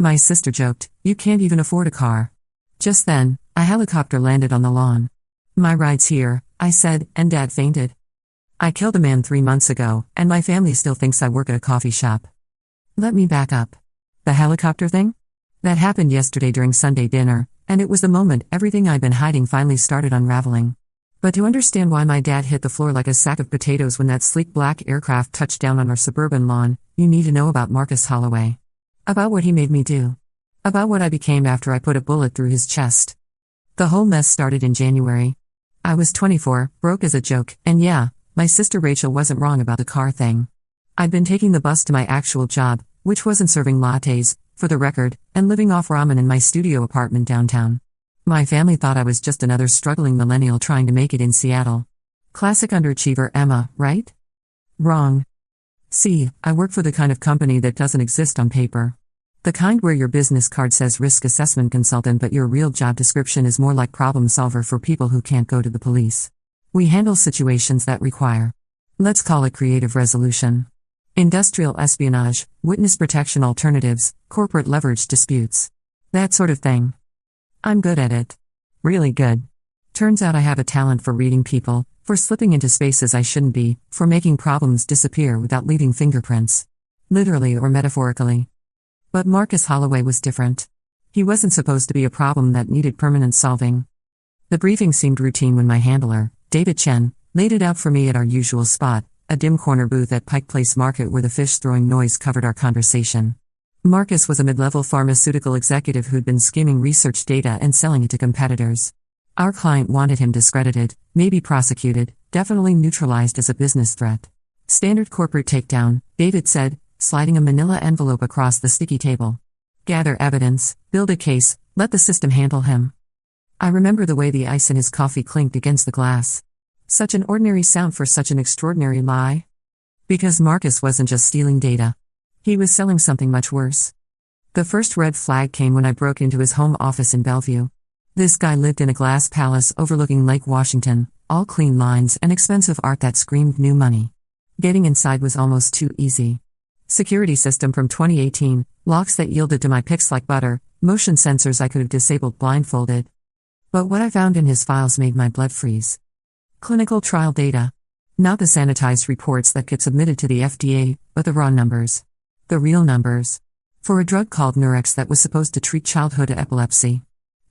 My sister joked, "You can't even afford a car." Just then, a helicopter landed on the lawn. "My ride's here," I said, and Dad fainted. "I killed a man 3 months ago, and my family still thinks I work at a coffee shop." Let me back up. The helicopter thing? That happened yesterday during Sunday dinner, and it was the moment everything I'd been hiding finally started unraveling. But to understand why my dad hit the floor like a sack of potatoes when that sleek black aircraft touched down on our suburban lawn, you need to know about Marcus Holloway. About what he made me do. About what I became after I put a bullet through his chest. The whole mess started in January. I was 24, broke as a joke, and yeah, my sister Rachel wasn't wrong about the car thing. I'd been taking the bus to my actual job, which wasn't serving lattes, for the record, and living off ramen in my studio apartment downtown. My family thought I was just another struggling millennial trying to make it in Seattle. Classic underachiever Emma, right? Wrong. See, I work for the kind of company that doesn't exist on paper. The kind where your business card says risk assessment consultant but your real job description is more like problem solver for people who can't go to the police. We handle situations that require, let's call it creative resolution. Industrial espionage, witness protection alternatives, corporate leverage disputes. That sort of thing. I'm good at it. Really good. Turns out I have a talent for reading people, for slipping into spaces I shouldn't be, for making problems disappear without leaving fingerprints. Literally or metaphorically. But Marcus Holloway was different. He wasn't supposed to be a problem that needed permanent solving. The briefing seemed routine when my handler, David Chen, laid it out for me at our usual spot, a dim corner booth at Pike Place Market where the fish-throwing noise covered our conversation. Marcus was a mid-level pharmaceutical executive who'd been skimming research data and selling it to competitors. Our client wanted him discredited, maybe prosecuted, definitely neutralized as a business threat. Standard corporate takedown, David said, sliding a manila envelope across the sticky table. Gather evidence, build a case, let the system handle him. I remember the way the ice in his coffee clinked against the glass. Such an ordinary sound for such an extraordinary lie. Because Marcus wasn't just stealing data. He was selling something much worse. The first red flag came when I broke into his home office in Bellevue. This guy lived in a glass palace overlooking Lake Washington, all clean lines and expensive art that screamed new money. Getting inside was almost too easy. Security system from 2018, locks that yielded to my picks like butter, motion sensors I could have disabled blindfolded. But what I found in his files made my blood freeze. Clinical trial data. Not the sanitized reports that get submitted to the FDA, but the raw numbers. The real numbers. For a drug called Nurex that was supposed to treat childhood epilepsy.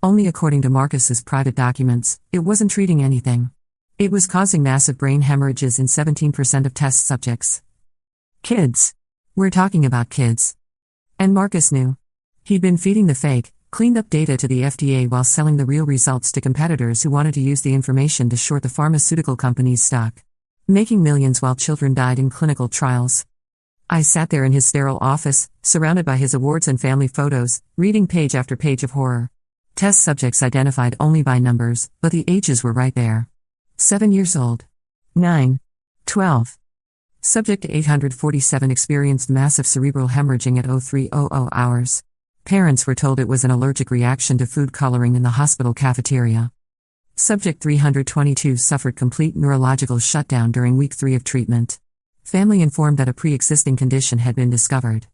Only according to Marcus's private documents, it wasn't treating anything. It was causing massive brain hemorrhages in 17% of test subjects. Kids. We're talking about kids. And Marcus knew. He'd been feeding the fake, cleaned up data to the FDA while selling the real results to competitors who wanted to use the information to short the pharmaceutical company's stock. Making millions while children died in clinical trials. I sat there in his sterile office, surrounded by his awards and family photos, reading page after page of horror. Test subjects identified only by numbers, but the ages were right there. 7 years old. 9. 12. Subject 847 experienced massive cerebral hemorrhaging at 0300 hours. Parents were told it was an allergic reaction to food coloring in the hospital cafeteria. Subject 322 suffered complete neurological shutdown during week 3 of treatment. Family informed that a pre-existing condition had been discovered.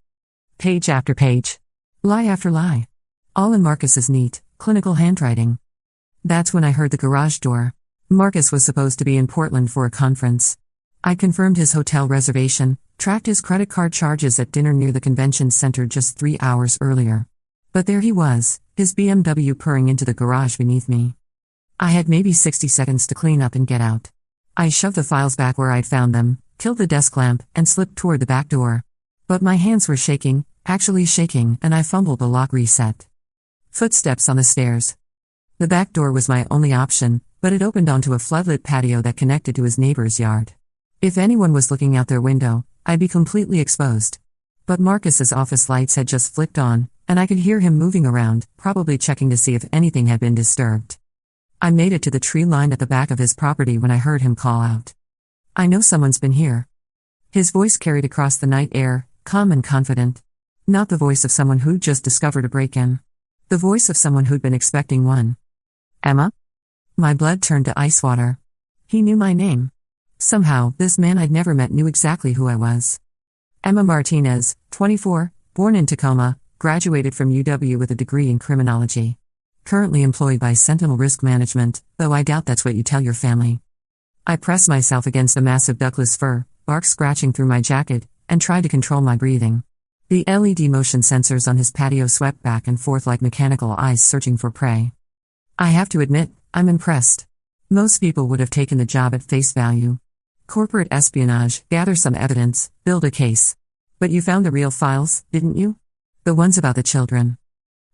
Page after page. Lie after lie. All in Marcus's neat, clinical handwriting. That's when I heard the garage door. Marcus was supposed to be in Portland for a conference. I confirmed his hotel reservation, tracked his credit card charges at dinner near the convention center just 3 hours earlier. But there he was, his BMW purring into the garage beneath me. I had maybe 60 seconds to clean up and get out. I shoved the files back where I'd found them, killed the desk lamp, and slipped toward the back door. But my hands were shaking, actually shaking, and I fumbled the lock reset. Footsteps on the stairs. The back door was my only option, but it opened onto a floodlit patio that connected to his neighbor's yard. If anyone was looking out their window, I'd be completely exposed. But Marcus's office lights had just flicked on, and I could hear him moving around, probably checking to see if anything had been disturbed. I made it to the tree line at the back of his property when I heard him call out. "I know someone's been here." His voice carried across the night air, calm and confident. Not the voice of someone who'd just discovered a break-in. The voice of someone who'd been expecting one. "Emma?" My blood turned to ice water. He knew my name. Somehow, this man I'd never met knew exactly who I was. Emma Martinez, 24, born in Tacoma, graduated from UW with a degree in criminology. Currently employed by Sentinel Risk Management, though I doubt that's what you tell your family. I press myself against a massive Douglas fir, bark scratching through my jacket, and try to control my breathing. The LED motion sensors on his patio swept back and forth like mechanical eyes searching for prey. I have to admit, I'm impressed. Most people would have taken the job at face value. Corporate espionage, gather some evidence, build a case. But you found the real files, didn't you? The ones about the children.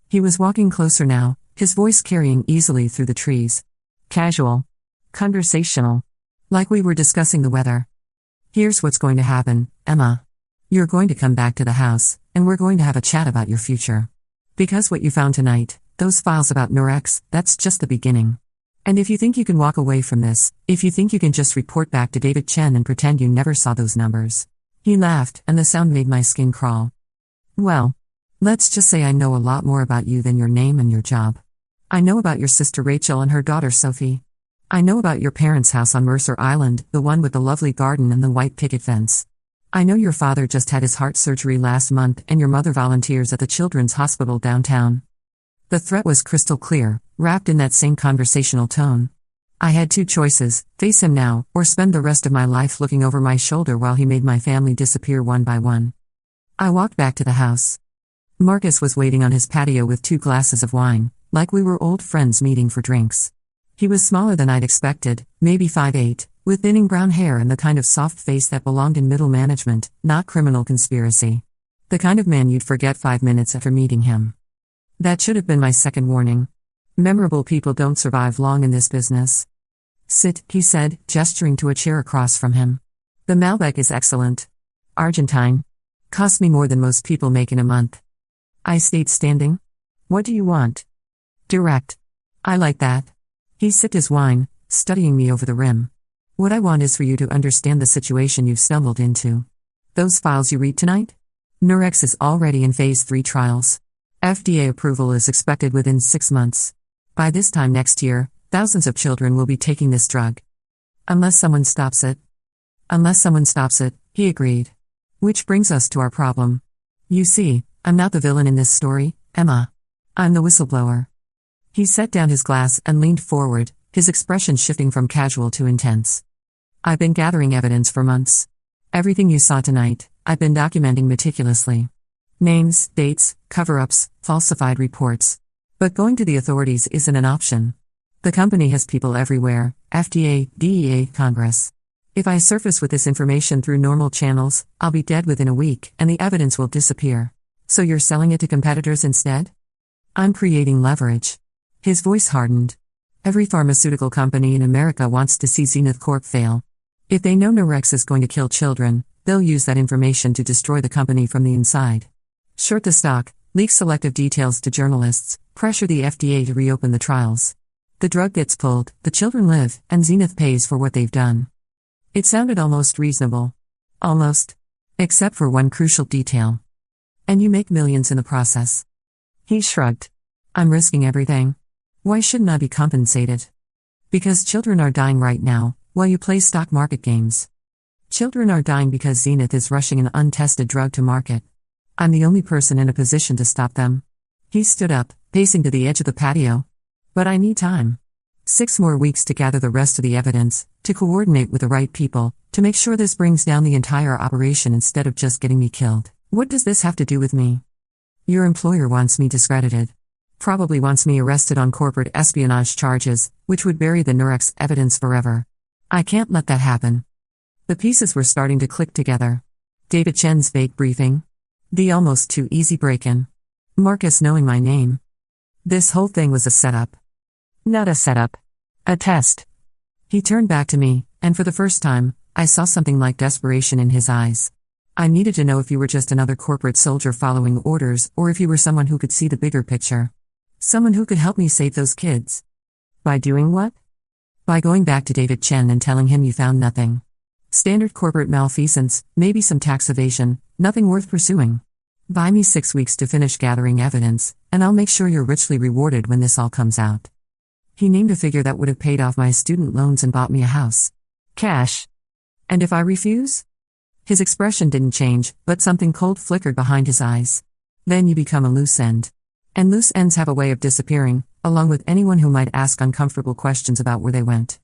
He was walking closer now, his voice carrying easily through the trees. Casual. Conversational. Like we were discussing the weather. Here's what's going to happen, Emma. You're going to come back to the house, and we're going to have a chat about your future. Because what you found tonight, those files about Nurex, that's just the beginning. And if you think you can walk away from this, if you think you can just report back to David Chen and pretend you never saw those numbers. He laughed, and the sound made my skin crawl. Well, let's just say I know a lot more about you than your name and your job. I know about your sister Rachel and her daughter Sophie. I know about your parents' house on Mercer Island, the one with the lovely garden and the white picket fence. I know your father just had his heart surgery last month and your mother volunteers at the Children's Hospital downtown. The threat was crystal clear, wrapped in that same conversational tone. I had two choices, face him now, or spend the rest of my life looking over my shoulder while he made my family disappear one by one. I walked back to the house. Marcus was waiting on his patio with 2 glasses of wine, like we were old friends meeting for drinks. He was smaller than I'd expected, maybe 5'8", with thinning brown hair and the kind of soft face that belonged in middle management, not criminal conspiracy. The kind of man you'd forget 5 minutes after meeting him. That should have been my second warning. Memorable people don't survive long in this business. Sit, he said, gesturing to a chair across from him. The Malbec is excellent. Argentine. Cost me more than most people make in a month. I stayed standing. What do you want? Direct. I like that. He sipped his wine, studying me over the rim. What I want is for you to understand the situation you've stumbled into. Those files you read tonight? Nurex is already in phase 3 trials. FDA approval is expected within 6 months. By this time next year, thousands of children will be taking this drug. Unless someone stops it. Unless someone stops it, he agreed. Which brings us to our problem. You see, I'm not the villain in this story, Emma. I'm the whistleblower. He set down his glass and leaned forward, his expression shifting from casual to intense. I've been gathering evidence for months. Everything you saw tonight, I've been documenting meticulously. Names, dates, cover-ups, falsified reports. But going to the authorities isn't an option. The company has people everywhere, FDA, DEA, Congress. If I surface with this information through normal channels, I'll be dead within a week and the evidence will disappear. So you're selling it to competitors instead? I'm creating leverage. His voice hardened. Every pharmaceutical company in America wants to see Zenith Corp fail. If they know Nurex is going to kill children, they'll use that information to destroy the company from the inside. Short the stock, leak selective details to journalists, pressure the FDA to reopen the trials. The drug gets pulled, the children live, and Zenith pays for what they've done. It sounded almost reasonable. Almost. Except for one crucial detail. And you make millions in the process. He shrugged. I'm risking everything. Why shouldn't I be compensated? Because children are dying right now, while you play stock market games. Children are dying because Zenith is rushing an untested drug to market. I'm the only person in a position to stop them. He stood up, pacing to the edge of the patio. But I need time. 6 more weeks to gather the rest of the evidence, to coordinate with the right people, to make sure this brings down the entire operation instead of just getting me killed. What does this have to do with me? Your employer wants me discredited. Probably wants me arrested on corporate espionage charges, which would bury the Nurex evidence forever. I can't let that happen. The pieces were starting to click together. David Chen's vague briefing. The almost too easy break-in. Marcus knowing my name. This whole thing was a setup. Not a setup. A test. He turned back to me, and for the first time, I saw something like desperation in his eyes. I needed to know if you were just another corporate soldier following orders, or if you were someone who could see the bigger picture. Someone who could help me save those kids. By doing what? By going back to David Chen and telling him you found nothing. Standard corporate malfeasance, maybe some tax evasion, nothing worth pursuing. Buy me 6 weeks to finish gathering evidence, and I'll make sure you're richly rewarded when this all comes out. He named a figure that would have paid off my student loans and bought me a house. Cash. And if I refuse? His expression didn't change, but something cold flickered behind his eyes. Then you become a loose end. And loose ends have a way of disappearing, along with anyone who might ask uncomfortable questions about where they went.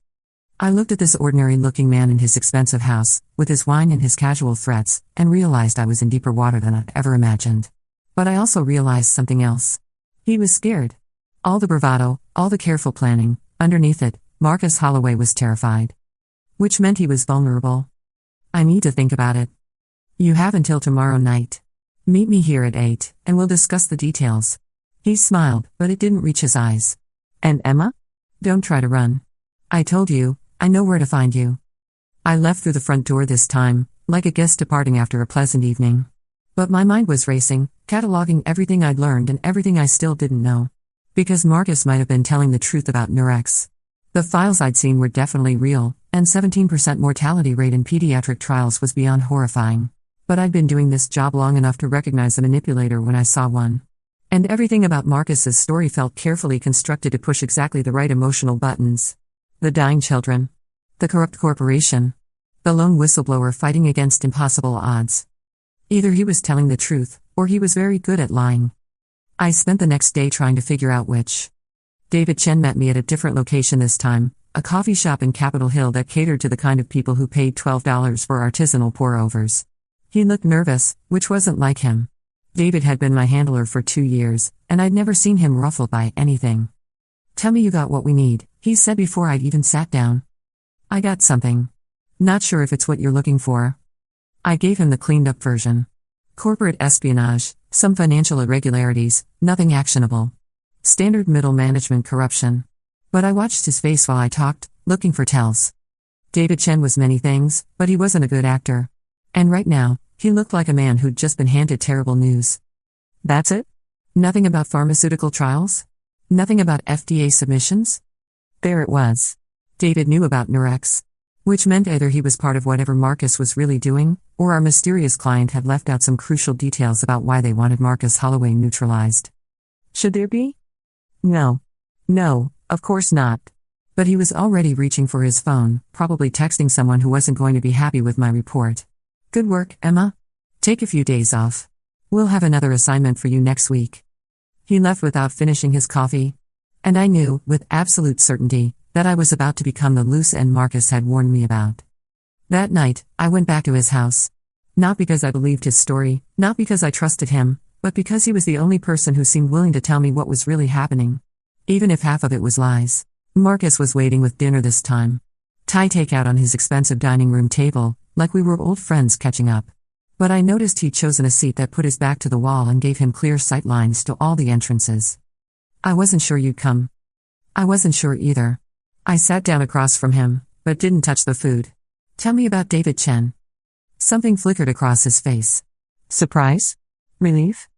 I looked at this ordinary-looking man in his expensive house, with his wine and his casual threats, and realized I was in deeper water than I'd ever imagined. But I also realized something else. He was scared. All the bravado, all the careful planning, underneath it, Marcus Holloway was terrified. Which meant he was vulnerable. I need to think about it. You have until tomorrow night. Meet me here at 8, and we'll discuss the details. He smiled, but it didn't reach his eyes. And Emma? Don't try to run. I told you, I know where to find you. I left through the front door this time, like a guest departing after a pleasant evening. But my mind was racing, cataloging everything I'd learned and everything I still didn't know. Because Marcus might have been telling the truth about Nurex. The files I'd seen were definitely real, and 17% mortality rate in pediatric trials was beyond horrifying. But I'd been doing this job long enough to recognize a manipulator when I saw one. And everything about Marcus's story felt carefully constructed to push exactly the right emotional buttons. The dying children. The corrupt corporation. The lone whistleblower fighting against impossible odds. Either he was telling the truth, or he was very good at lying. I spent the next day trying to figure out which. David Chen met me at a different location this time, a coffee shop in Capitol Hill that catered to the kind of people who paid $12 for artisanal pour-overs. He looked nervous, which wasn't like him. David had been my handler for 2 years, and I'd never seen him ruffled by anything. Tell me you got what we need, he said before I'd even sat down. I got something. Not sure if it's what you're looking for. I gave him the cleaned-up version. Corporate espionage, some financial irregularities, nothing actionable. Standard middle management corruption. But I watched his face while I talked, looking for tells. David Chen was many things, but he wasn't a good actor. And right now, he looked like a man who'd just been handed terrible news. That's it? Nothing about pharmaceutical trials? Nothing about FDA submissions? There it was. David knew about Nurex. Which meant either he was part of whatever Marcus was really doing, or our mysterious client had left out some crucial details about why they wanted Marcus Holloway neutralized. Should there be? No. No, of course not. But he was already reaching for his phone, probably texting someone who wasn't going to be happy with my report. Good work, Emma. Take a few days off. We'll have another assignment for you next week. He left without finishing his coffee. And I knew, with absolute certainty, that I was about to become the loose end Marcus had warned me about. That night, I went back to his house. Not because I believed his story, not because I trusted him, but because he was the only person who seemed willing to tell me what was really happening. Even if half of it was lies. Marcus was waiting with dinner this time. Thai takeout on his expensive dining room table, like we were old friends catching up. But I noticed he'd chosen a seat that put his back to the wall and gave him clear sight lines to all the entrances. I wasn't sure you'd come. I wasn't sure either. I sat down across from him, but didn't touch the food. Tell me about David Chen. Something flickered across his face. Surprise? Relief?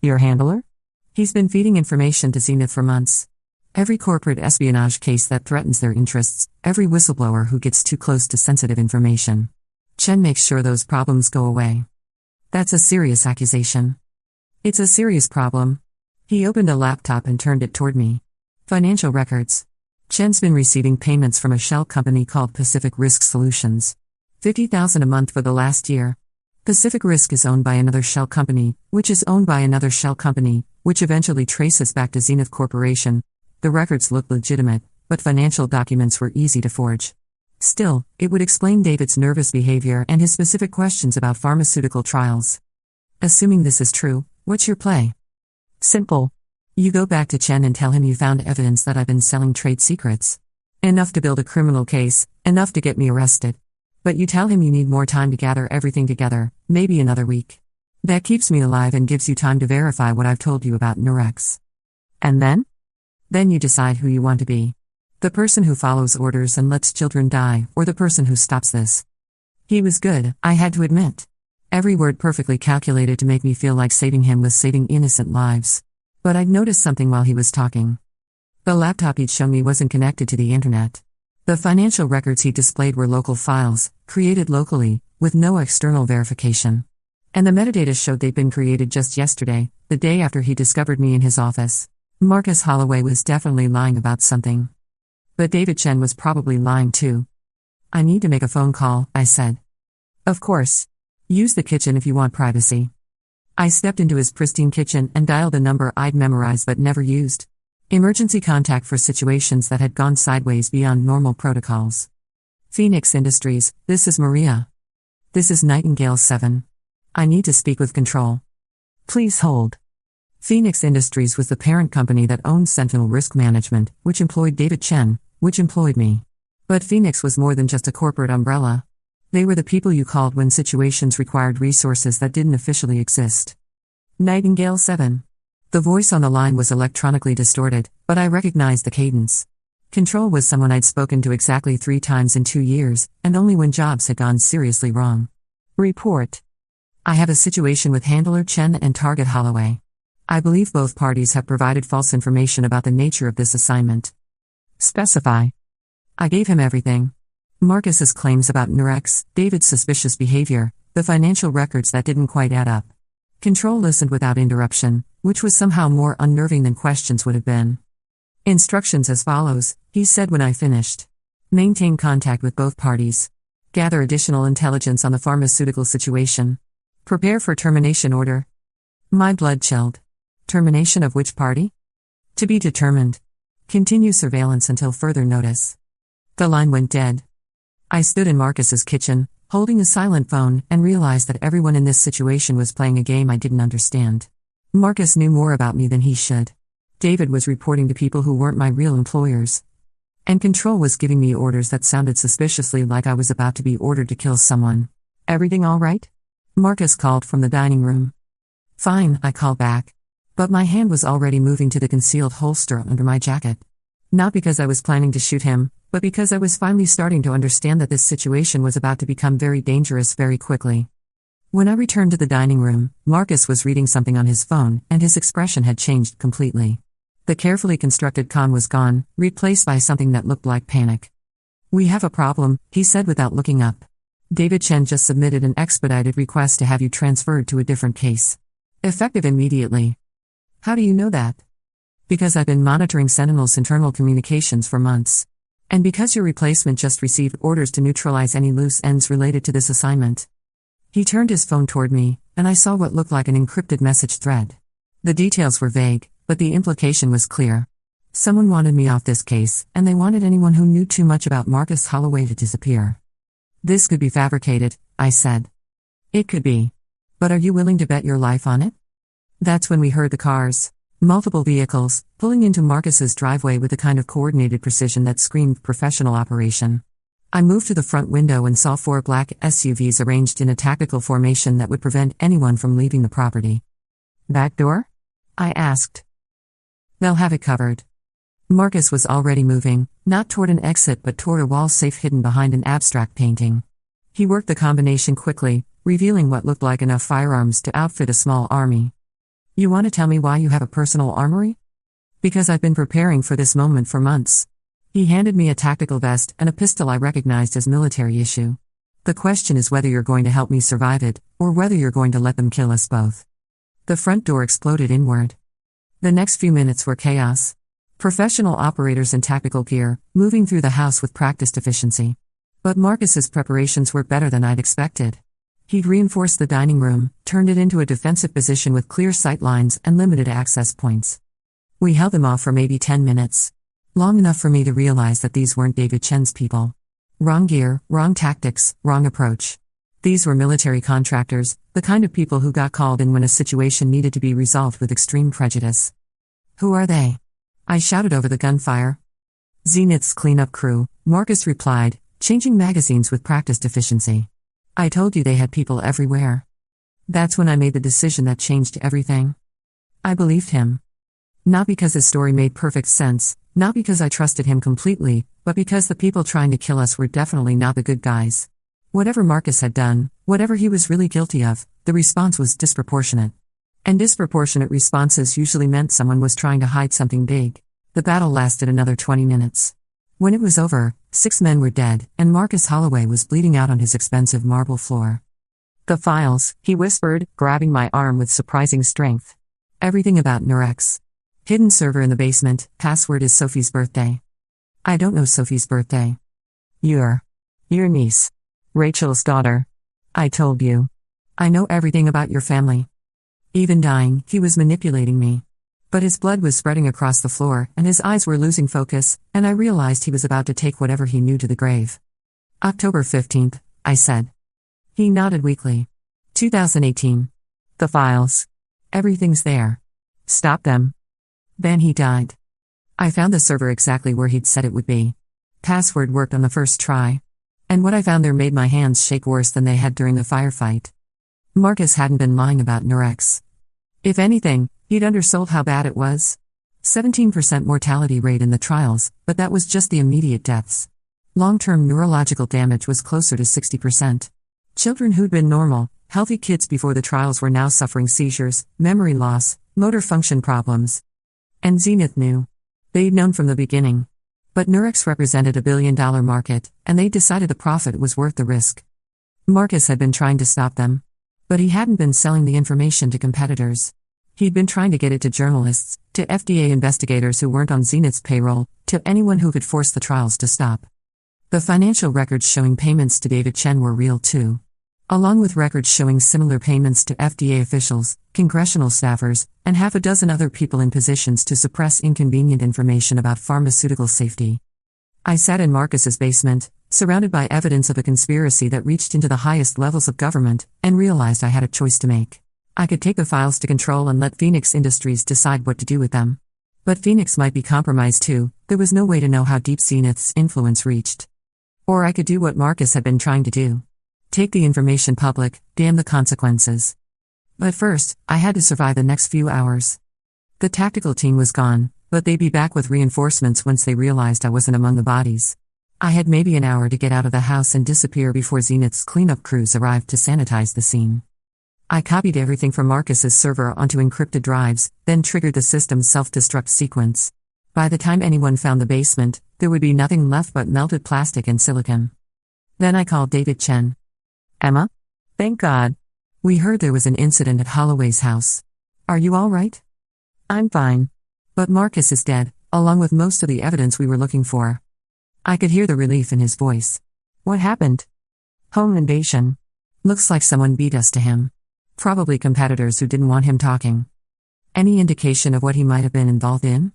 Your handler? He's been feeding information to Zenith for months. Every corporate espionage case that threatens their interests, every whistleblower who gets too close to sensitive information. Chen makes sure those problems go away. That's a serious accusation. It's a serious problem. He opened a laptop and turned it toward me. Financial records. Chen's been receiving payments from a shell company called Pacific Risk Solutions. $50,000 a month for the last year. Pacific Risk is owned by another shell company, which is owned by another shell company, which eventually traces back to Zenith Corporation. The records look legitimate, but financial documents were easy to forge. Still, it would explain David's nervous behavior and his specific questions about pharmaceutical trials. Assuming this is true, what's your play? Simple. You go back to Chen and tell him you found evidence that I've been selling trade secrets. Enough to build a criminal case, enough to get me arrested. But you tell him you need more time to gather everything together, maybe another week. That keeps me alive and gives you time to verify what I've told you about Nurex. And then? Then you decide who you want to be. The person who follows orders and lets children die, or the person who stops this. He was good, I had to admit. Every word perfectly calculated to make me feel like saving him was saving innocent lives. But I'd noticed something while he was talking. The laptop he'd shown me wasn't connected to the internet. The financial records he displayed were local files, created locally, with no external verification. And the metadata showed they'd been created just yesterday, the day after he discovered me in his office. Marcus Holloway was definitely lying about something. But David Chen was probably lying too. I need to make a phone call, I said. Of course. Use the kitchen if you want privacy. I stepped into his pristine kitchen and dialed a number I'd memorized but never used. Emergency contact for situations that had gone sideways beyond normal protocols. Phoenix Industries, this is Maria. This is Nightingale 7. I need to speak with Control. Please hold. Phoenix Industries was the parent company that owned Sentinel Risk Management, which employed David Chen, which employed me. But Phoenix was more than just a corporate umbrella. They were the people you called when situations required resources that didn't officially exist. Nightingale 7. The voice on the line was electronically distorted, but I recognized the cadence. Control was someone I'd spoken to exactly 3 times in 2 years, and only when jobs had gone seriously wrong. Report. I have a situation with handler Chen and target Holloway. I believe both parties have provided false information about the nature of this assignment. Specify. I gave him everything. Marcus's claims about Nurex, David's suspicious behavior, the financial records that didn't quite add up. Control listened without interruption, which was somehow more unnerving than questions would have been. Instructions as follows, he said when I finished. Maintain contact with both parties. Gather additional intelligence on the pharmaceutical situation. Prepare for termination order. My blood chilled. Termination of which party? To be determined. Continue surveillance until further notice. The line went dead. I stood in Marcus's kitchen, holding a silent phone, and realized that everyone in this situation was playing a game I didn't understand. Marcus knew more about me than he should. David was reporting to people who weren't my real employers. And Control was giving me orders that sounded suspiciously like I was about to be ordered to kill someone. Everything all right? Marcus called from the dining room. Fine, I called back. But my hand was already moving to the concealed holster under my jacket. Not because I was planning to shoot him, but because I was finally starting to understand that this situation was about to become very dangerous very quickly. When I returned to the dining room, Marcus was reading something on his phone, and his expression had changed completely. The carefully constructed calm was gone, replaced by something that looked like panic. We have a problem, he said without looking up. David Chen just submitted an expedited request to have you transferred to a different case. Effective immediately. How do you know that? Because I've been monitoring Sentinel's internal communications for months. And because your replacement just received orders to neutralize any loose ends related to this assignment. He turned his phone toward me, and I saw what looked like an encrypted message thread. The details were vague, but the implication was clear. Someone wanted me off this case, and they wanted anyone who knew too much about Marcus Holloway to disappear. This could be fabricated, I said. It could be. But are you willing to bet your life on it? That's when we heard the cars. Multiple vehicles, pulling into Marcus's driveway with the kind of coordinated precision that screamed professional operation. I moved to the front window and saw 4 black SUVs arranged in a tactical formation that would prevent anyone from leaving the property. Back door? I asked. They'll have it covered. Marcus was already moving, not toward an exit but toward a wall safe hidden behind an abstract painting. He worked the combination quickly, revealing what looked like enough firearms to outfit a small army. You want to tell me why you have a personal armory? Because I've been preparing for this moment for months. He handed me a tactical vest and a pistol I recognized as military issue. The question is whether you're going to help me survive it, or whether you're going to let them kill us both. The front door exploded inward. The next few minutes were chaos. Professional operators in tactical gear, moving through the house with practiced efficiency. But Marcus's preparations were better than I'd expected. He'd reinforced the dining room, turned it into a defensive position with clear sight lines and limited access points. We held them off for maybe 10 minutes. Long enough for me to realize that these weren't David Chen's people. Wrong gear, wrong tactics, wrong approach. These were military contractors, the kind of people who got called in when a situation needed to be resolved with extreme prejudice. Who are they? I shouted over the gunfire. Zenith's cleanup crew, Marcus replied, changing magazines with practiced efficiency. I told you they had people everywhere. That's when I made the decision that changed everything. I believed him. Not because his story made perfect sense, not because I trusted him completely, but because the people trying to kill us were definitely not the good guys. Whatever Marcus had done, whatever he was really guilty of, the response was disproportionate. And disproportionate responses usually meant someone was trying to hide something big. The battle lasted another 20 minutes. When it was over, 6 men were dead, and Marcus Holloway was bleeding out on his expensive marble floor. The files, he whispered, grabbing my arm with surprising strength. Everything about Nurex. Hidden server in the basement, password is Sophie's birthday. I don't know Sophie's birthday. Your niece. Rachel's daughter. I told you. I know everything about your family. Even dying, he was manipulating me. But his blood was spreading across the floor, and his eyes were losing focus, and I realized he was about to take whatever he knew to the grave. October 15th, I said. He nodded weakly. 2018. The files. Everything's there. Stop them. Then he died. I found the server exactly where he'd said it would be. Password worked on the first try. And what I found there made my hands shake worse than they had during the firefight. Marcus hadn't been lying about Nurex. If anything, he'd undersold how bad it was. 17% mortality rate in the trials, but that was just the immediate deaths. Long-term neurological damage was closer to 60%. Children who'd been normal, healthy kids before the trials were now suffering seizures, memory loss, motor function problems. And Zenith knew. They'd known from the beginning. But Nurex represented a billion-dollar market, and they decided the profit was worth the risk. Marcus had been trying to stop them. But he hadn't been selling the information to competitors. He'd been trying to get it to journalists, to FDA investigators who weren't on Zenith's payroll, to anyone who could force the trials to stop. The financial records showing payments to David Chen were real too. Along with records showing similar payments to FDA officials, congressional staffers, and half a dozen other people in positions to suppress inconvenient information about pharmaceutical safety. I sat in Marcus's basement, surrounded by evidence of a conspiracy that reached into the highest levels of government, and realized I had a choice to make. I could take the files to control and let Phoenix Industries decide what to do with them. But Phoenix might be compromised too. There was no way to know how deep Zenith's influence reached. Or I could do what Marcus had been trying to do. Take the information public, damn the consequences. But first, I had to survive the next few hours. The tactical team was gone, but they'd be back with reinforcements once they realized I wasn't among the bodies. I had maybe an hour to get out of the house and disappear before Zenith's cleanup crews arrived to sanitize the scene. I copied everything from Marcus's server onto encrypted drives, then triggered the system's self-destruct sequence. By the time anyone found the basement, there would be nothing left but melted plastic and silicon. Then I called David Chen. Emma? Thank God. We heard there was an incident at Holloway's house. Are you all right? I'm fine. But Marcus is dead, along with most of the evidence we were looking for. I could hear the relief in his voice. What happened? Home invasion. Looks like someone beat us to him. Probably competitors who didn't want him talking. Any indication of what he might have been involved in?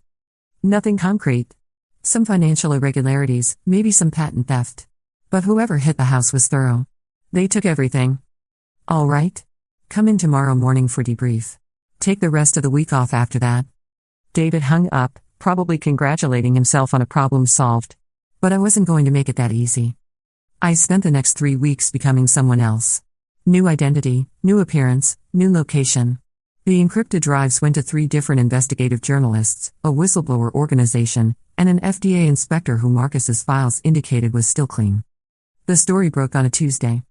Nothing concrete. Some financial irregularities, maybe some patent theft. But whoever hit the house was thorough. They took everything. All right. Come in tomorrow morning for debrief. Take the rest of the week off after that. David hung up, probably congratulating himself on a problem solved. But I wasn't going to make it that easy. I spent the next 3 weeks becoming someone else. New identity, new appearance, new location. The encrypted drives went to 3 different investigative journalists, a whistleblower organization, and an FDA inspector who Marcus's files indicated was still clean. The story broke on a Tuesday.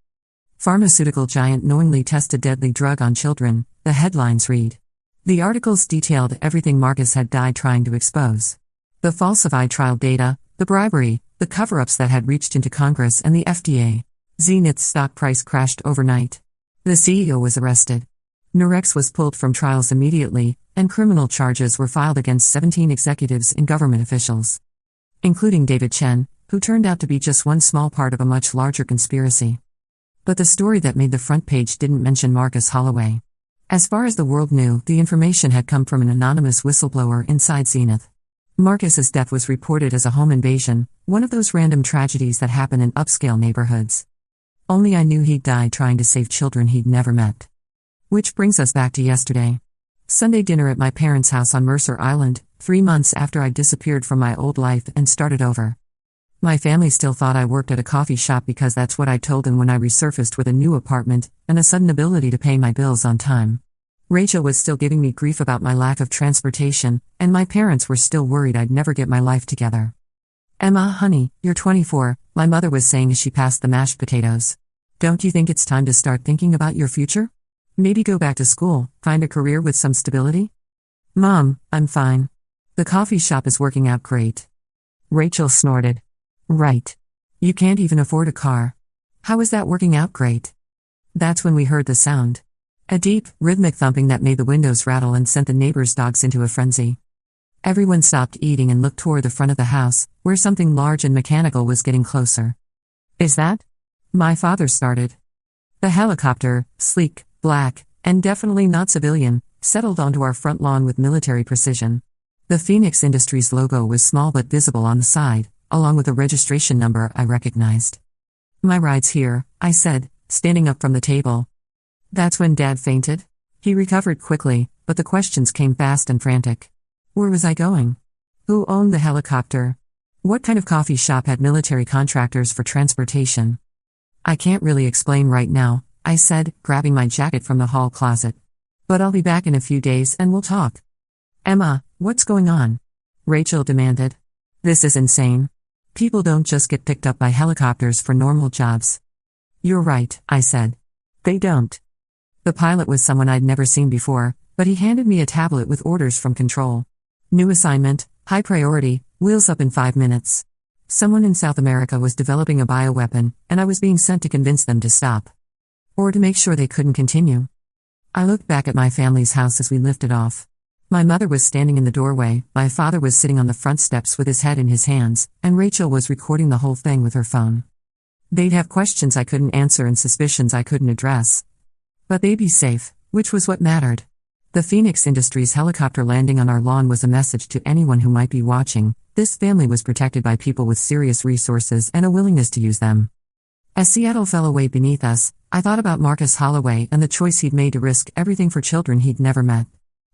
Pharmaceutical giant knowingly tested deadly drug on children, the headlines read. The articles detailed everything Marcus had died trying to expose. The falsified trial data, the bribery, the cover-ups that had reached into Congress and the FDA. Zenith's stock price crashed overnight. The CEO was arrested. Nurex was pulled from trials immediately, and criminal charges were filed against 17 executives and government officials. Including David Chen, who turned out to be just one small part of a much larger conspiracy. But the story that made the front page didn't mention Marcus Holloway. As far as the world knew, the information had come from an anonymous whistleblower inside Zenith. Marcus's death was reported as a home invasion, one of those random tragedies that happen in upscale neighborhoods. Only I knew he'd died trying to save children he'd never met. Which brings us back to yesterday. Sunday dinner at my parents' house on Mercer Island, 3 months after I'd disappeared from my old life and started over. My family still thought I worked at a coffee shop because that's what I told them when I resurfaced with a new apartment and a sudden ability to pay my bills on time. Rachel was still giving me grief about my lack of transportation, and my parents were still worried I'd never get my life together. Emma, honey, you're 24, my mother was saying as she passed the mashed potatoes. Don't you think it's time to start thinking about your future? Maybe go back to school, find a career with some stability? Mom, I'm fine. The coffee shop is working out great. Rachel snorted. Right. You can't even afford a car. How is that working out great? That's when we heard the sound. A deep, rhythmic thumping that made the windows rattle and sent the neighbors' dogs into a frenzy. Everyone stopped eating and looked toward the front of the house, where something large and mechanical was getting closer. Is that? My father started. The helicopter, sleek, black, and definitely not civilian, settled onto our front lawn with military precision. The Phoenix Industries logo was small but visible on the side, along with a registration number I recognized. "My ride's here," I said, standing up from the table. That's when Dad fainted. He recovered quickly, but the questions came fast and frantic. Where was I going? Who owned the helicopter? What kind of coffee shop had military contractors for transportation? "I can't really explain right now," I said, grabbing my jacket from the hall closet. "But I'll be back in a few days and we'll talk." "Emma, what's going on?" Rachel demanded. "This is insane. People don't just get picked up by helicopters for normal jobs." "You're right," I said. "They don't." The pilot was someone I'd never seen before, but he handed me a tablet with orders from control. New assignment, high priority, wheels up in 5 minutes. Someone in South America was developing a bioweapon, and I was being sent to convince them to stop. Or to make sure they couldn't continue. I looked back at my family's house as we lifted off. My mother was standing in the doorway, my father was sitting on the front steps with his head in his hands, and Rachel was recording the whole thing with her phone. They'd have questions I couldn't answer and suspicions I couldn't address. But they'd be safe, which was what mattered. The Phoenix Industries helicopter landing on our lawn was a message to anyone who might be watching. This family was protected by people with serious resources and a willingness to use them. As Seattle fell away beneath us, I thought about Marcus Holloway and the choice he'd made to risk everything for children he'd never met.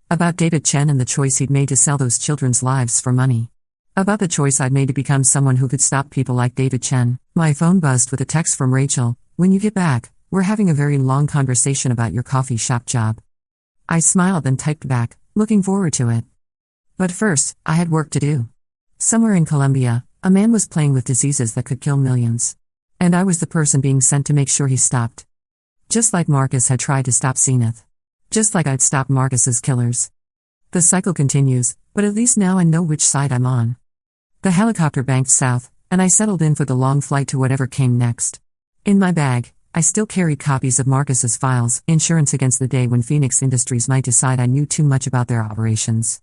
About David Chen and the choice he'd made to sell those children's lives for money. About the choice I'd made to become someone who could stop people like David Chen. My phone buzzed with a text from Rachel. "When you get back, we're having a very long conversation about your coffee shop job." I smiled and typed back, looking forward to it. But first, I had work to do. Somewhere in Colombia, a man was playing with diseases that could kill millions. And I was the person being sent to make sure he stopped. Just like Marcus had tried to stop Zenith. Just like I'd stopped Marcus's killers. The cycle continues, but at least now I know which side I'm on. The helicopter banked south, and I settled in for the long flight to whatever came next. In my bag, I still carried copies of Marcus's files, insurance against the day when Phoenix Industries might decide I knew too much about their operations.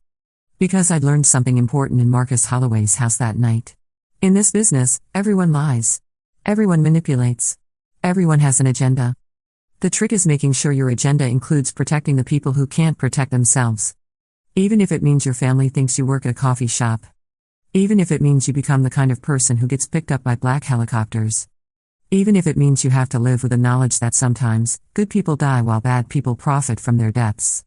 Because I'd learned something important in Marcus Holloway's house that night. In this business, everyone lies. Everyone manipulates. Everyone has an agenda. The trick is making sure your agenda includes protecting the people who can't protect themselves. Even if it means your family thinks you work at a coffee shop. Even if it means you become the kind of person who gets picked up by black helicopters. Even if it means you have to live with the knowledge that sometimes, good people die while bad people profit from their deaths.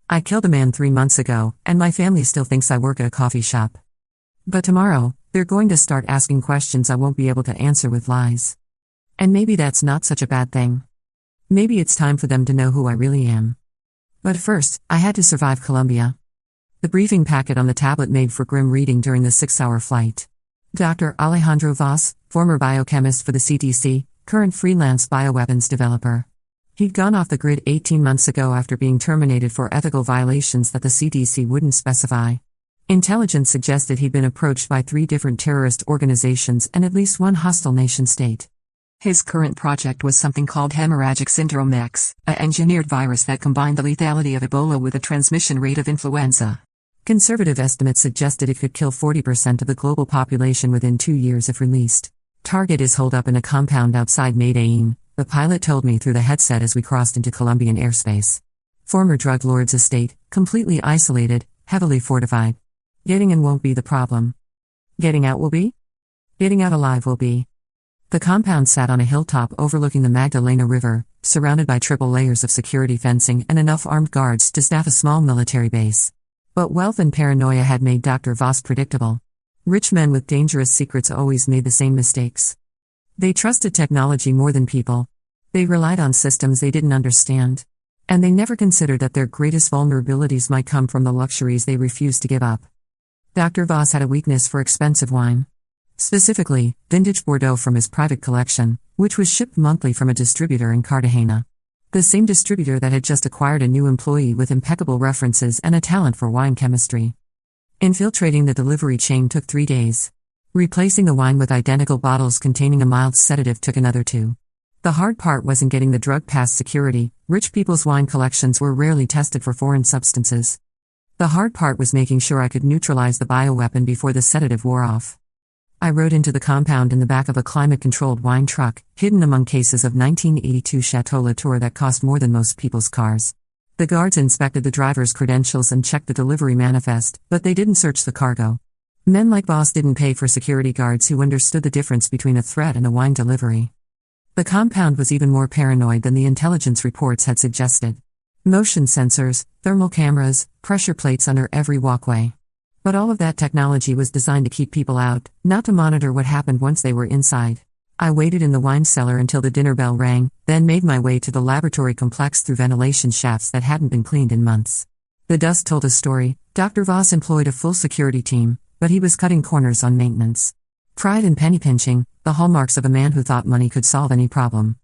I killed a man 3 months ago, and my family still thinks I work at a coffee shop. But tomorrow, they're going to start asking questions I won't be able to answer with lies. And maybe that's not such a bad thing. Maybe it's time for them to know who I really am. But first, I had to survive Colombia. The briefing packet on the tablet made for grim reading during the 6-hour flight. Dr. Alejandro Vaz, former biochemist for the CDC, current freelance bioweapons developer. He'd gone off the grid 18 months ago after being terminated for ethical violations that the CDC wouldn't specify. Intelligence suggested he'd been approached by 3 different terrorist organizations and at least one hostile nation-state. His current project was something called hemorrhagic syndrome X, a engineered virus that combined the lethality of Ebola with the transmission rate of influenza. Conservative estimates suggested it could kill 40% of the global population within 2 years if released. Target is holed up in a compound outside Medellin, the pilot told me through the headset as we crossed into Colombian airspace. Former drug lord's estate, completely isolated, heavily fortified. Getting in won't be the problem. Getting out will be? Getting out alive will be. The compound sat on a hilltop overlooking the Magdalena River, surrounded by triple layers of security fencing and enough armed guards to staff a small military base. But wealth and paranoia had made Dr. Vaz predictable. Rich men with dangerous secrets always made the same mistakes. They trusted technology more than people. They relied on systems they didn't understand. And they never considered that their greatest vulnerabilities might come from the luxuries they refused to give up. Dr. Vaz had a weakness for expensive wine. Specifically, vintage Bordeaux from his private collection, which was shipped monthly from a distributor in Cartagena. The same distributor that had just acquired a new employee with impeccable references and a talent for wine chemistry. Infiltrating the delivery chain took 3 days. Replacing the wine with identical bottles containing a mild sedative took another 2. The hard part wasn't getting the drug past security. Rich people's wine collections were rarely tested for foreign substances. The hard part was making sure I could neutralize the bioweapon before the sedative wore off. I rode into the compound in the back of a climate-controlled wine truck, hidden among cases of 1982 Chateau Latour that cost more than most people's cars. The guards inspected the driver's credentials and checked the delivery manifest, but they didn't search the cargo. Men like Voss didn't pay for security guards who understood the difference between a threat and a wine delivery. The compound was even more paranoid than the intelligence reports had suggested. Motion sensors, thermal cameras, pressure plates under every walkway. But all of that technology was designed to keep people out, not to monitor what happened once they were inside. I waited in the wine cellar until the dinner bell rang, then made my way to the laboratory complex through ventilation shafts that hadn't been cleaned in months. The dust told a story. Dr. Voss employed a full security team, but he was cutting corners on maintenance. Pride and penny pinching, the hallmarks of a man who thought money could solve any problem.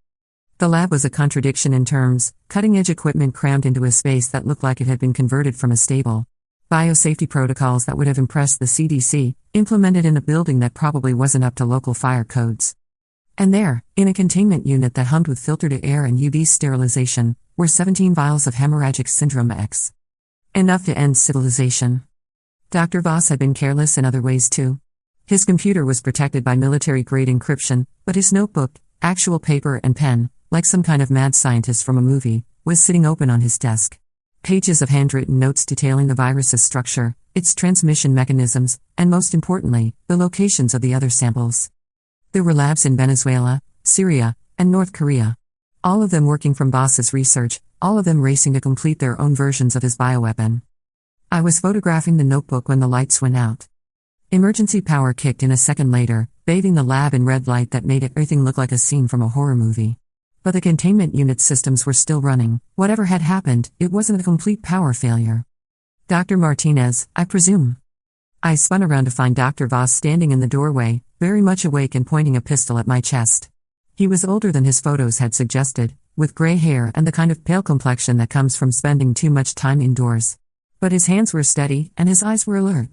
The lab was a contradiction in terms, cutting-edge equipment crammed into a space that looked like it had been converted from a stable. Biosafety protocols that would have impressed the CDC, implemented in a building that probably wasn't up to local fire codes. And there, in a containment unit that hummed with filtered air and UV sterilization, were 17 vials of hemorrhagic syndrome X. Enough to end civilization. Dr. Voss had been careless in other ways too. His computer was protected by military-grade encryption, but his notebook, actual paper and pen, like some kind of mad scientist from a movie, was sitting open on his desk. Pages of handwritten notes detailing the virus's structure, its transmission mechanisms, and most importantly, the locations of the other samples. There were labs in Venezuela, Syria, and North Korea. All of them working from Voss's research, all of them racing to complete their own versions of his bioweapon. I was photographing the notebook when the lights went out. Emergency power kicked in a second later, bathing the lab in red light that made everything look like a scene from a horror movie. But the containment unit systems were still running. Whatever had happened, it wasn't a complete power failure. Dr. Martinez, I presume. I spun around to find Dr. Voss standing in the doorway, very much awake and pointing a pistol at my chest. He was older than his photos had suggested, with gray hair and the kind of pale complexion that comes from spending too much time indoors. But his hands were steady, and his eyes were alert.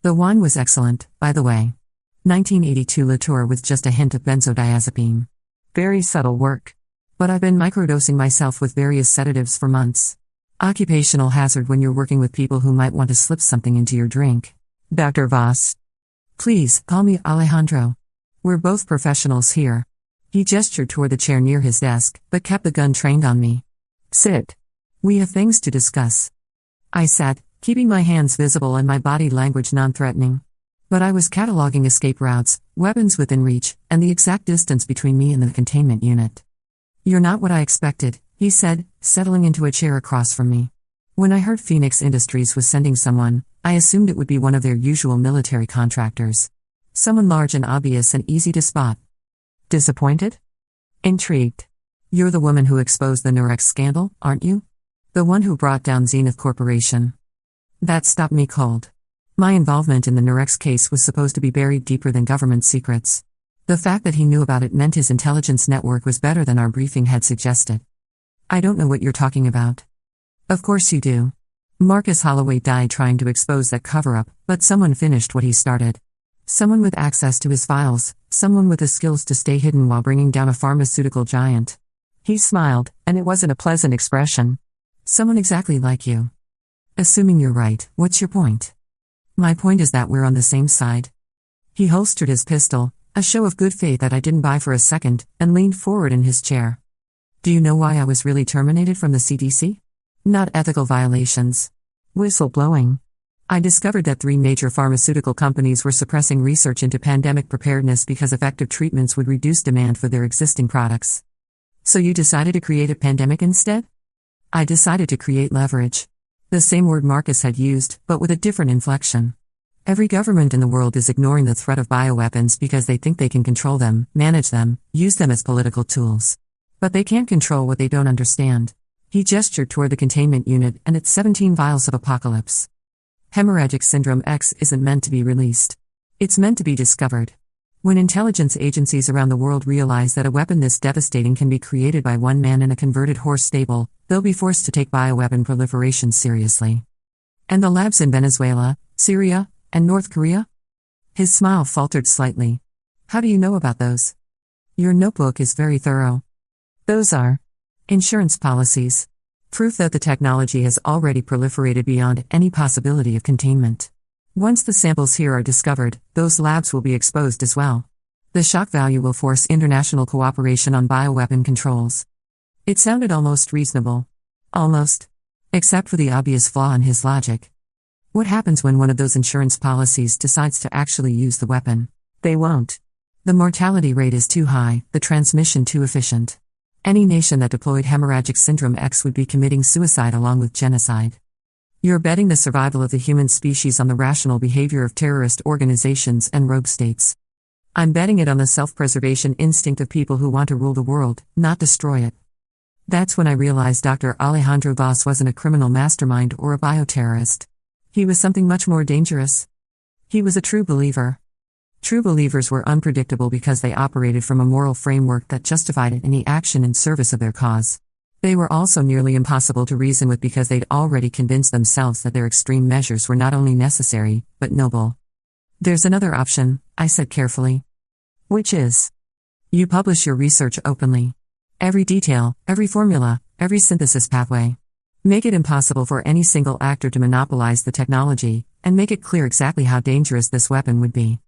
The wine was excellent, by the way. 1982 Latour with just a hint of benzodiazepine. Very subtle work. But I've been microdosing myself with various sedatives for months. Occupational hazard when you're working with people who might want to slip something into your drink. Dr. Voss. Please, call me Alejandro. We're both professionals here. He gestured toward the chair near his desk, but kept the gun trained on me. Sit. We have things to discuss. I sat, keeping my hands visible and my body language non-threatening. But I was cataloging escape routes, weapons within reach, and the exact distance between me and the containment unit. You're not what I expected, he said, settling into a chair across from me. When I heard Phoenix Industries was sending someone, I assumed it would be one of their usual military contractors. Someone large and obvious and easy to spot. Disappointed? Intrigued. You're the woman who exposed the Nurex scandal, aren't you? The one who brought down Zenith Corporation. That stopped me cold. My involvement in the Nurex case was supposed to be buried deeper than government secrets. The fact that he knew about it meant his intelligence network was better than our briefing had suggested. I don't know what you're talking about. Of course you do. Marcus Holloway died trying to expose that cover-up, but someone finished what he started. Someone with access to his files, someone with the skills to stay hidden while bringing down a pharmaceutical giant. He smiled, and it wasn't a pleasant expression. Someone exactly like you. Assuming you're right, what's your point? My point is that we're on the same side. He holstered his pistol, a show of good faith that I didn't buy for a second, and leaned forward in his chair. Do you know why I was really terminated from the CDC? Not ethical violations. Whistleblowing. I discovered that 3 major pharmaceutical companies were suppressing research into pandemic preparedness because effective treatments would reduce demand for their existing products. So you decided to create a pandemic instead? I decided to create leverage. The same word Marcus had used, but with a different inflection. Every government in the world is ignoring the threat of bioweapons because they think they can control them, manage them, use them as political tools. But they can't control what they don't understand. He gestured toward the containment unit and its 17 vials of apocalypse. Hemorrhagic syndrome X isn't meant to be released. It's meant to be discovered. When intelligence agencies around the world realize that a weapon this devastating can be created by one man in a converted horse stable, they'll be forced to take bioweapon proliferation seriously. And the labs in Venezuela, Syria, and North Korea? His smile faltered slightly. How do you know about those? Your notebook is very thorough. Those are insurance policies. Proof that the technology has already proliferated beyond any possibility of containment. Once the samples here are discovered, those labs will be exposed as well. The shock value will force international cooperation on bioweapon controls. It sounded almost reasonable. Almost. Except for the obvious flaw in his logic. What happens when one of those insurance policies decides to actually use the weapon? They won't. The mortality rate is too high, the transmission too efficient. Any nation that deployed hemorrhagic syndrome X would be committing suicide along with genocide. You're betting the survival of the human species on the rational behavior of terrorist organizations and rogue states. I'm betting it on the self-preservation instinct of people who want to rule the world, not destroy it. That's when I realized Dr. Alejandro Vaz wasn't a criminal mastermind or a bioterrorist. He was something much more dangerous. He was a true believer. True believers were unpredictable because they operated from a moral framework that justified any action in service of their cause. They were also nearly impossible to reason with because they'd already convinced themselves that their extreme measures were not only necessary, but noble. There's another option, I said carefully. Which is? You publish your research openly. Every detail, every formula, every synthesis pathway. Make it impossible for any single actor to monopolize the technology, and make it clear exactly how dangerous this weapon would be.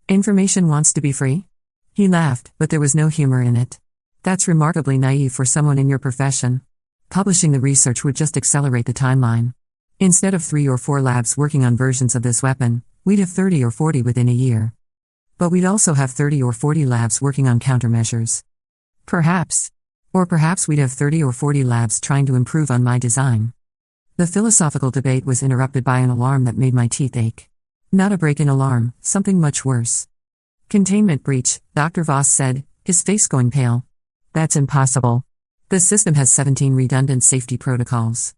Information wants to be free? He laughed, but there was no humor in it. That's remarkably naive for someone in your profession. Publishing the research would just accelerate the timeline. Instead of 3 or 4 labs working on versions of this weapon, we'd have 30 or 40 within a year. But we'd also have 30 or 40 labs working on countermeasures. Perhaps. Or perhaps we'd have 30 or 40 labs trying to improve on my design. The philosophical debate was interrupted by an alarm that made my teeth ache. Not a break-in alarm, something much worse. Containment breach, Dr. Vaz said, his face going pale. That's impossible. The system has 17 redundant safety protocols.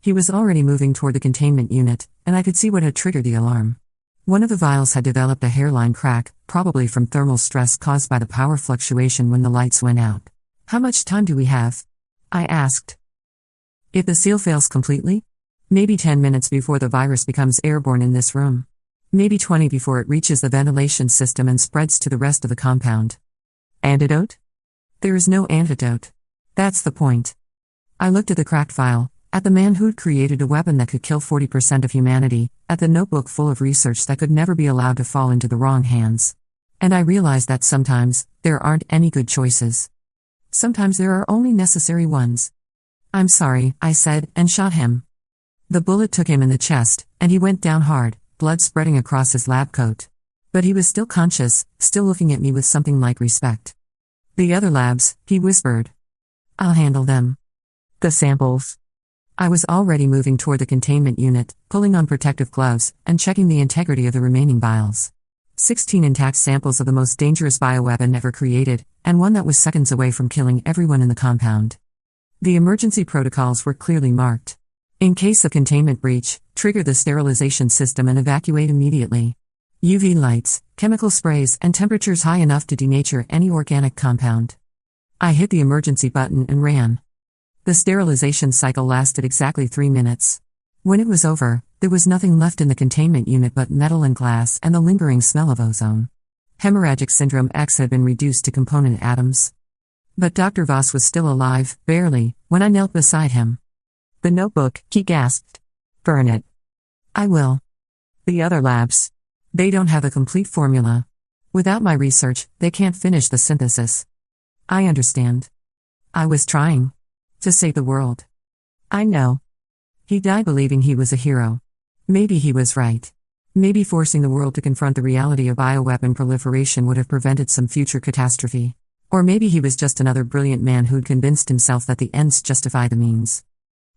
He was already moving toward the containment unit, and I could see what had triggered the alarm. One of the vials had developed a hairline crack, probably from thermal stress caused by the power fluctuation when the lights went out. How much time do we have? I asked. If the seal fails completely? Maybe 10 minutes before the virus becomes airborne in this room. Maybe 20 before it reaches the ventilation system and spreads to the rest of the compound. Antidote? There is no antidote. That's the point. I looked at the cracked vial, at the man who'd created a weapon that could kill 40% of humanity, at the notebook full of research that could never be allowed to fall into the wrong hands. And I realized that sometimes, there aren't any good choices. Sometimes there are only necessary ones. I'm sorry, I said, and shot him. The bullet took him in the chest, and he went down hard, blood spreading across his lab coat. But he was still conscious, still looking at me with something like respect. The other labs, he whispered. I'll handle them. The samples. I was already moving toward the containment unit, pulling on protective gloves, and checking the integrity of the remaining vials. 16 intact samples of the most dangerous bioweapon ever created, and one that was seconds away from killing everyone in the compound. The emergency protocols were clearly marked. In case of containment breach, trigger the sterilization system and evacuate immediately. UV lights, chemical sprays, and temperatures high enough to denature any organic compound. I hit the emergency button and ran. The sterilization cycle lasted exactly 3 minutes. When it was over, there was nothing left in the containment unit but metal and glass and the lingering smell of ozone. Hemorrhagic syndrome X had been reduced to component atoms. But Dr. Vaz was still alive, barely, when I knelt beside him. The notebook, he gasped. Burn it. I will. The other labs. They don't have a complete formula. Without my research, they can't finish the synthesis. I understand. I was trying. To save the world. I know. He died believing he was a hero. Maybe he was right. Maybe forcing the world to confront the reality of bioweapon proliferation would have prevented some future catastrophe. Or maybe he was just another brilliant man who'd convinced himself that the ends justify the means.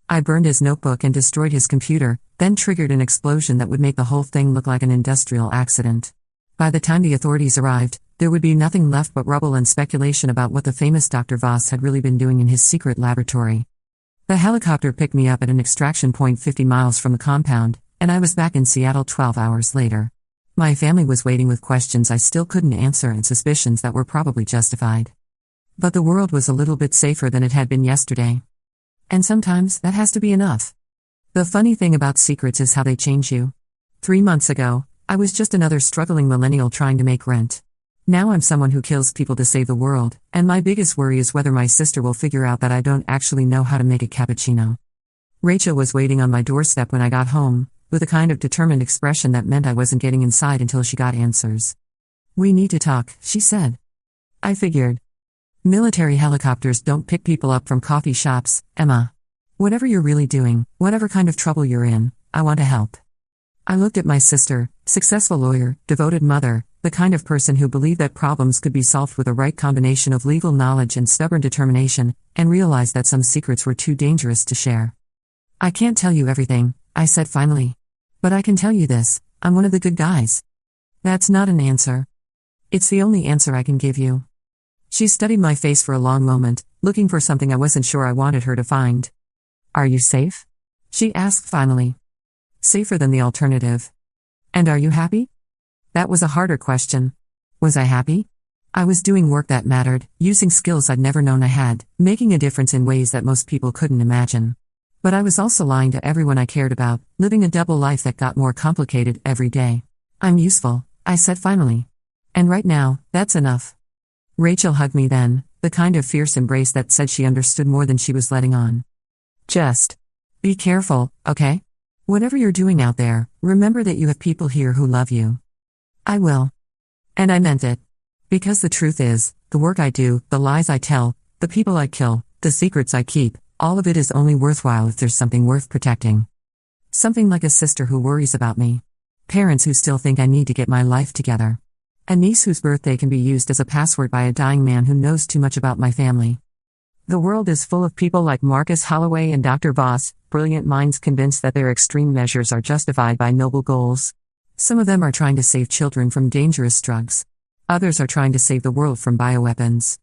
I burned his notebook and destroyed his computer, then triggered an explosion that would make the whole thing look like an industrial accident. By the time the authorities arrived, there would be nothing left but rubble and speculation about what the famous Dr. Vaz had really been doing in his secret laboratory. The helicopter picked me up at an extraction point 50 miles from the compound, and I was back in Seattle 12 hours later. My family was waiting with questions I still couldn't answer and suspicions that were probably justified. But the world was a little bit safer than it had been yesterday. And sometimes, that has to be enough. The funny thing about secrets is how they change you. 3 months ago, I was just another struggling millennial trying to make rent. Now I'm someone who kills people to save the world, and my biggest worry is whether my sister will figure out that I don't actually know how to make a cappuccino. Rachel was waiting on my doorstep when I got home, with a kind of determined expression that meant I wasn't getting inside until she got answers. We need to talk, she said. I figured. Military helicopters don't pick people up from coffee shops, Emma. Whatever you're really doing, whatever kind of trouble you're in, I want to help. I looked at my sister, successful lawyer, devoted mother, the kind of person who believed that problems could be solved with a right combination of legal knowledge and stubborn determination, and realized that some secrets were too dangerous to share. I can't tell you everything, I said finally. But I can tell you this, I'm one of the good guys. That's not an answer. It's the only answer I can give you. She studied my face for a long moment, looking for something I wasn't sure I wanted her to find. Are you safe? She asked finally. Safer than the alternative. And are you happy? That was a harder question. Was I happy? I was doing work that mattered, using skills I'd never known I had, making a difference in ways that most people couldn't imagine. But I was also lying to everyone I cared about, living a double life that got more complicated every day. I'm useful, I said finally. And right now, that's enough. Rachel hugged me then, the kind of fierce embrace that said she understood more than she was letting on. Just be careful, okay? Whatever you're doing out there, remember that you have people here who love you. I will. And I meant it. Because the truth is, the work I do, the lies I tell, the people I kill, the secrets I keep, all of it is only worthwhile if there's something worth protecting. Something like a sister who worries about me. Parents who still think I need to get my life together. A niece whose birthday can be used as a password by a dying man who knows too much about my family. The world is full of people like Marcus Holloway and Dr. Voss, brilliant minds convinced that their extreme measures are justified by noble goals. Some of them are trying to save children from dangerous drugs. Others are trying to save the world from bioweapons.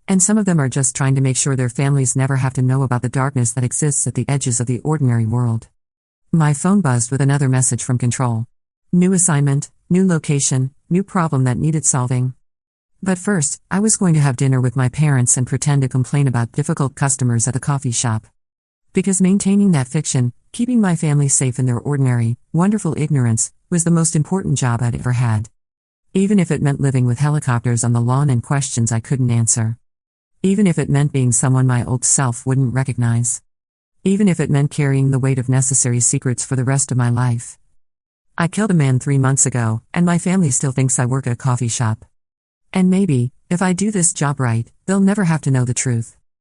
And some of them are just trying to make sure their families never have to know about the darkness that exists at the edges of the ordinary world. My phone buzzed with another message from Control. New assignment, new location, new problem that needed solving. But first, I was going to have dinner with my parents and pretend to complain about difficult customers at the coffee shop. Because maintaining that fiction, keeping my family safe in their ordinary, wonderful ignorance, was the most important job I'd ever had. Even if it meant living with helicopters on the lawn and questions I couldn't answer. Even if it meant being someone my old self wouldn't recognize. Even if it meant carrying the weight of necessary secrets for the rest of my life. I killed a man 3 months ago, and my family still thinks I work at a coffee shop. And maybe, if I do this job right, they'll never have to know the truth.